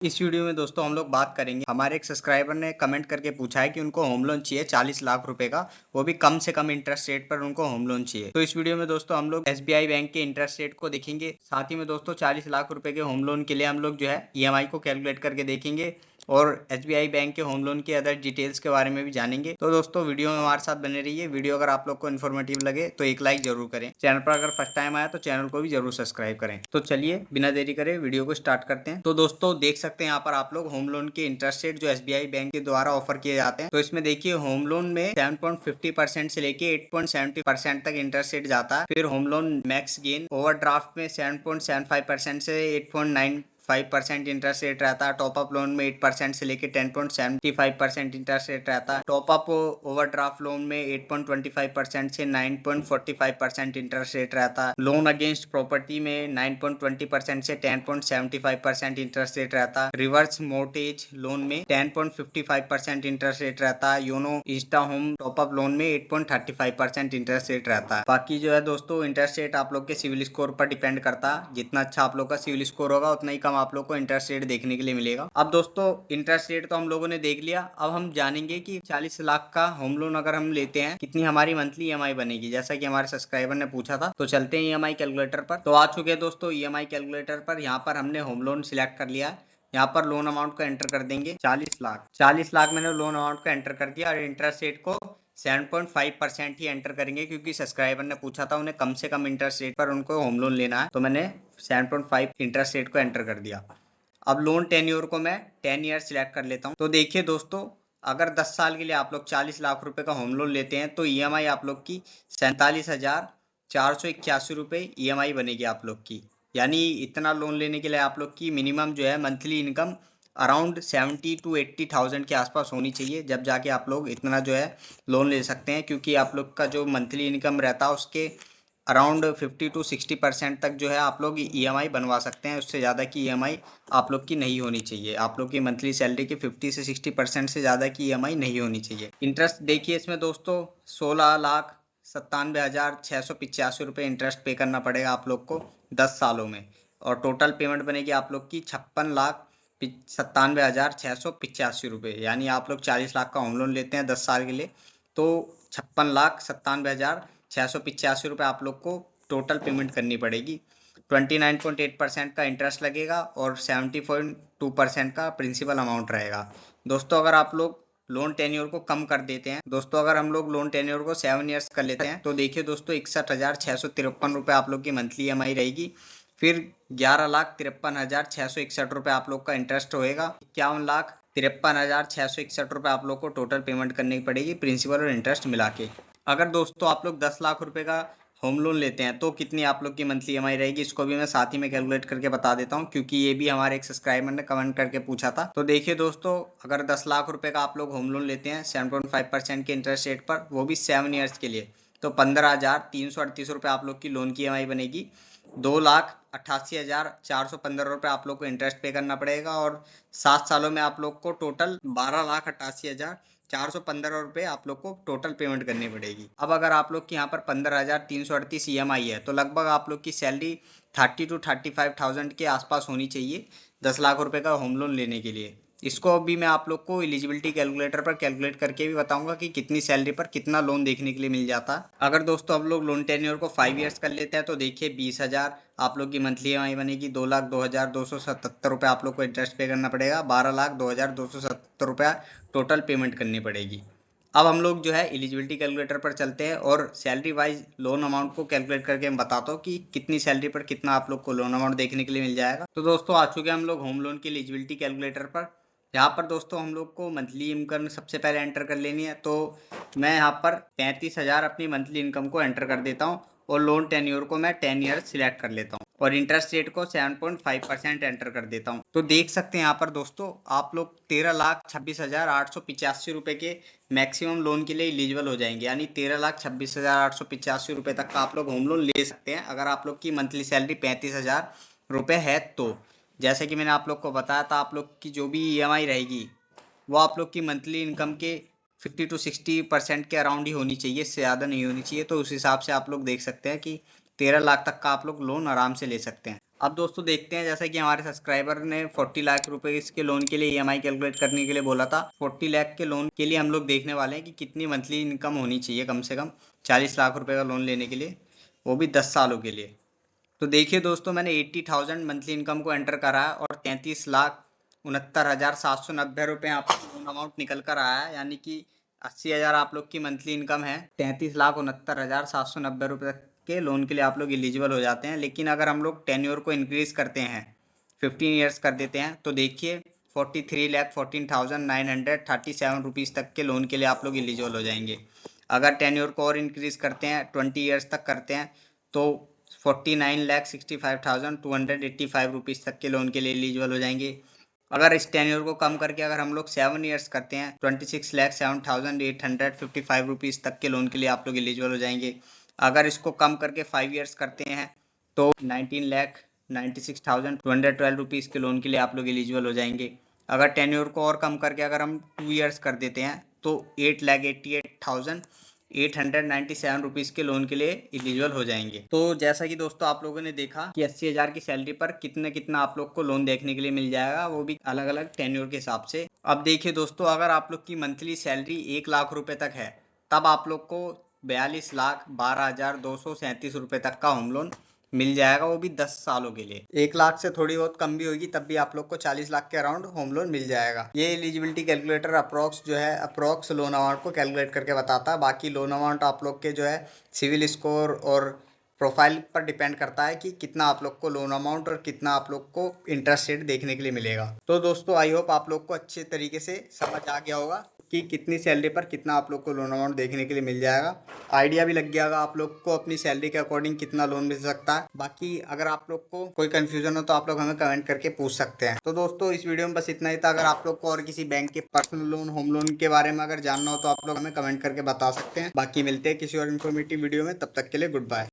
इस वीडियो में दोस्तों हम लोग बात करेंगे। हमारे एक सब्सक्राइबर ने कमेंट करके पूछा है कि उनको होम लोन चाहिए 40 लाख रुपए का, वो भी कम से कम इंटरेस्ट रेट पर उनको होम लोन चाहिए। तो इस वीडियो में दोस्तों हम लोग एसबीआई बैंक के इंटरेस्ट रेट को देखेंगे, साथ ही में दोस्तों 40 लाख रुपए के होम लोन के लिए हम लोग जो है ईएमआई को कैलकुलेट करके देखेंगे और एसबीआई बैंक के होम लोन के अदर डिटेल्स के बारे में भी जानेंगे। तो दोस्तों वीडियो में हमारे साथ बने रहिए। वीडियो अगर आप लोग को इन्फॉर्मेटिव लगे तो एक लाइक जरूर करें। चैनल पर अगर फर्स्ट टाइम आया तो चैनल को भी जरूर सब्सक्राइब करें। तो चलिए बिना देरी करे वीडियो को स्टार्ट करते हैं। तो दोस्तों देख सकते हैं यहाँ पर आप लोग होम लोन के इंटरेस्ट रेट जो एसबीआई बैंक के द्वारा ऑफर किए जाते हैं। तो इसमें देखिए होम लोन में 7.50% से लेके 8.70% तक इंटरेस्ट रेट जाता है। फिर home loan max gain overdraft में 7.75% से 8.95% इंटरेस्ट रेट रहता है। टॉप अप लोन में 8% से लेके 10.75% इंटरेस्ट रेट रहता है। टॉप अप ओवरड्राफ्ट लोन में 8.25% से 9.45% इंटरेस्ट रेट रहता है। लोन अगेंस्ट प्रॉपर्टी में 9.20% से 10.75% इंटरेस्ट रेट रहता है। रिवर्स मोर्टेज लोन में 10.55% इंटरेस्ट रेट रहता है। YONO Insta home top up loan में 8.35% इंटरेस्ट रेट रहता है। बाकी जो है दोस्तों इंटरेस्ट रेट आप लोग के सिविल स्कोर पर डिपेंड करता है। जितना अच्छा आप लोग का सिविल स्कोर होगा उतना ही कम आप लोग को इंटरेस्ट रेट देखने के लिए मिलेगा। अब दोस्तों इंटरेस्ट रेट तो हम लोगों ने देख लिया। अब हम जानेंगे कि 40 लाख का होम लोन अगर हम लेते हैं कितनी हमारी मंथली ईएमआई बनेगी, जैसा कि हमारे सब्सक्राइबर ने पूछा था। तो चलते हैं ईएमआई कैलकुलेटर पर। तो आ चुके हैं दोस्तों ईएमआई कैलकुलेटर पर। यहाँ पर हमने होम लोन सिलेक्ट कर लिया है। यहाँ पर लोन अमाउंट को एंटर कर देंगे 40 लाख मैंने लोन अमाउंट को एंटर कर दिया और इंटरेस्ट रेट को 7.5% ही एंटर करेंगे, क्योंकि सब्सक्राइबर ने पूछा था उन्हें कम से कम इंटरेस्ट रेट पर उनको होम लोन लेना है। तो मैंने 7.5 इंटरेस्ट रेट को एंटर कर दिया। अब लोन टेन्योर को मैं 10 ईयर सिलेक्ट कर लेता हूँ। तो देखिए दोस्तों अगर 10 साल के लिए आप लोग 40 लाख रुपए का होम लोन लेते हैं तो ईएमआई आप लोग की 47,481 रुपए ईएमआई बनेगी आप लोग की। यानी इतना लोन लेने के लिए आप लोग की मिनिमम जो है मंथली इनकम अराउंड 70 to 80,000 के आसपास होनी चाहिए, जब जाके आप लोग इतना जो है लोन ले सकते हैं। क्योंकि आप लोग का जो मंथली इनकम रहता है उसके अराउंड 50 to 60% तक जो है आप लोग ईएमआई बनवा सकते हैं। उससे ज़्यादा की ईएमआई आप लोग की नहीं होनी चाहिए। आप लोग की मंथली सैलरी के 50 से 60% से ज़्यादा की ईएमआई नहीं होनी चाहिए। इंटरेस्ट देखिए इसमें दोस्तों 16,97,685 रुपये इंटरेस्ट पे करना पड़ेगा आप लोग को 10 सालों में। और टोटल पेमेंट बनेगी आप लोग की 56,97,685 रुपये। यानी आप लोग 40 लाख का होम लोन लेते हैं 10 साल के लिए तो 56,97,685 रुपये आप लोग को टोटल पेमेंट करनी पड़ेगी। 29.8% का इंटरेस्ट लगेगा और 70.2% का प्रिंसिपल अमाउंट रहेगा। दोस्तों अगर आप लोग लोन टेन्योर को कम कर देते हैं, दोस्तों अगर हम लोग लोन टेन्योर को 7 ईयर्स कर लेते हैं तो देखिए दोस्तों 61,653 रुपये आप लोग की मंथली ईएमआई रहेगी। फिर 11,53,661 रुपये आप लोग का इंटरेस्ट होएगा। 51,53,661 रुपये आप लोग को टोटल पेमेंट करनी पड़ेगी प्रिंसिपल और इंटरेस्ट मिला के। अगर दोस्तों आप लोग 10 लाख रुपए का होम लोन लेते हैं तो कितनी आप लोग की मंथली ईएमआई रहेगी, इसको भी मैं साथ ही में कैलकुलेट करके बता देता हूँ, क्योंकि ये भी हमारे एक सब्सक्राइबर ने कमेंट करके पूछा था। तो देखिए दोस्तों अगर 10 लाख रुपए का आप लोग होम लोन लेते हैं 7.5% के इंटरेस्ट रेट पर, वो भी 7 ईयर्स के लिए, तो 15,338 रुपये आप लोग की लोन की ईएमआई बनेगी। 2,88,415 रुपये आप लोग को इंटरेस्ट पे करना पड़ेगा और 7 सालों में आप लोग को टोटल 12,88,415 रुपये आप लोग को टोटल पेमेंट करनी पड़ेगी। अब अगर आप लोग की यहाँ पर 15,338 ईएमआई है तो लगभग आप लोग की सैलरी 30 to 35,000 के आसपास होनी चाहिए 10 लाख रुपए का होम लोन लेने के लिए। इसको अभी मैं आप लोग को एलिजिबिलिटी कैलकुलेटर पर कैलकुलेट करके भी बताऊंगा कि कितनी सैलरी पर कितना लोन देखने के लिए मिल जाता है। अगर दोस्तों हम लोग लोन टेन्योर को 5 ईयर्स कर लेते हैं तो देखिए 20,000 आप लोग की मंथली ईएमआई बनेगी। 2,02,277 रुपये आप लोग को इंटरेस्ट पे करना पड़ेगा। 12,02,277 रुपया टोटल पेमेंट करनी पड़ेगी। अब हम लोग जो है एलिजिबिलिटी कैलकुलेटर पर चलते हैं और सैलरी वाइज लोन अमाउंट को कैलकुलेट करके मैं बताता हूँ कि कितनी सैलरी पर कितना आप लोग को लोन अमाउंट देखने के लिए मिल जाएगा। तो दोस्तों आ चुके हैं हम लोग होम लोन की एलिजिबिलिटी कैलकुलेटर पर। यहाँ पर दोस्तों हम लोग को मंथली इनकम सबसे पहले एंटर कर लेनी है। तो मैं यहाँ पर 35,000 अपनी मंथली इनकम को एंटर कर देता हूँ और लोन टेन्योर को मैं 10 ईयर सिलेक्ट कर लेता हूँ और इंटरेस्ट रेट को 7.5% एंटर कर देता हूँ। तो देख सकते हैं यहाँ पर दोस्तों आप लोग 13,26,885 रुपए के मैक्सिमम लोन के लिए एलिजिबल हो जाएंगे। यानी 13,26,885 रुपए तक का आप लोग होम लोन ले सकते हैं अगर आप लोग की मंथली सैलरी 35,000 रुपये है। तो जैसे कि मैंने आप लोग को बताया था आप लोग की जो भी ईएमआई रहेगी वो आप लोग की मंथली इनकम के 50 to 60% के अराउंड ही होनी चाहिए, इससे ज़्यादा नहीं होनी चाहिए। तो उस हिसाब से आप लोग देख सकते हैं कि 13 लाख तक का आप लोग लोन आराम से ले सकते हैं। अब दोस्तों देखते हैं, जैसा कि हमारे सब्सक्राइबर ने 40 लाख रुपए इसके लोन के लिए ईएमआई कैलकुलेट करने के लिए बोला था। 40 लाख के लोन के लिए हम लोग देखने वाले हैं कि कितनी मंथली इनकम होनी चाहिए कम से कम 40 लाख रुपए का लोन लेने के लिए, वो भी 10 सालों के लिए। तो देखिए दोस्तों, मैंने 80,000 मंथली इनकम को एंटर करा है और 33,69,790 रुपये यहाँ पर लोन अमाउंट निकल कर आया है, यानी कि 80,000 आप लोग की मंथली इनकम है। 33,69,790 रुपये के लोन के लिए आप लोग एलिजिबल हो जाते हैं। लेकिन अगर हम लोग टेन्योर को इंक्रीज करते हैं, 15 ईयर्स कर देते हैं, तो देखिए 43,14,937 रुपीज़ तक के लोन के लिए आप लोग एलिजिबल हो जाएंगे। अगर टेन्योर को और इंक्रीज करते हैं, 20 ईयर्स तक करते हैं, तो 49,65,285 रुपीज़ तक के लोन के लिए एलिजिबल हो जाएंगे। अगर इस टेन्योर को कम करके अगर हम लोग 7 ईयर्स करते हैं, 26,07,855 रुपीज़ तक के लोन के लिए आप लोग एलिजिबल हो जाएंगे। अगर इसको कम करके 5 ईयर्स करते हैं तो 19,96,212 रुपीज़ के लोन के लिए आप लोग एलिजिबल हो जाएंगे। अगर टेन्योर को और कम करके अगर हम 2 ईयर्स कर देते हैं तो 8,88,897 रुपीज़ के लोन के लिए एलिजिबल हो जाएंगे। तो जैसा कि दोस्तों आप लोगों ने देखा कि 80,000 की सैलरी पर कितना आप लोग को लोन देखने के लिए मिल जाएगा, वो भी अलग अलग टेन्योर के हिसाब से। अब देखिए दोस्तों, अगर आप लोग की मंथली सैलरी 1 लाख रुपए तक है, तब आप लोग को 42,12,237 रुपए तक का होम लोन मिल जाएगा, वो भी 10 सालों के लिए। 1 लाख से थोड़ी बहुत कम भी होगी, तब भी आप लोग को 40 लाख के अराउंड होम लोन मिल जाएगा। ये एलिजिबिलिटी कैलकुलेटर अप्रोक्स जो है, अप्रोक्स लोन अमाउंट को कैलकुलेट करके बताता है। बाकी लोन अमाउंट आप लोग के जो है सिविल स्कोर और प्रोफाइल पर डिपेंड करता है कि कितना आप लोग को लोन अमाउंट और कितना आप लोग को इंटरेस्ट रेट देखने के लिए मिलेगा। तो दोस्तों आई होप आप लोग को अच्छे तरीके से समझ आ गया होगा कि कितनी सैलरी पर कितना आप लोग को लोन अमाउंट देखने के लिए मिल जाएगा। आइडिया भी लग गया होगा आप लोग को अपनी सैलरी के अकॉर्डिंग कितना लोन मिल सकता है। बाकी अगर आप लोग को कोई कंफ्यूजन हो तो आप लोग हमें कमेंट करके पूछ सकते हैं। तो दोस्तों इस वीडियो में बस इतना ही था। अगर आप लोग को और किसी बैंक के पर्सनल लोन, होम लोन के बारे में अगर जानना हो तो आप लोग हमें कमेंट करके बता सकते हैं। बाकी मिलते हैं किसी और इन्फॉर्मेटिव वीडियो में, तब तक के लिए गुड बाय।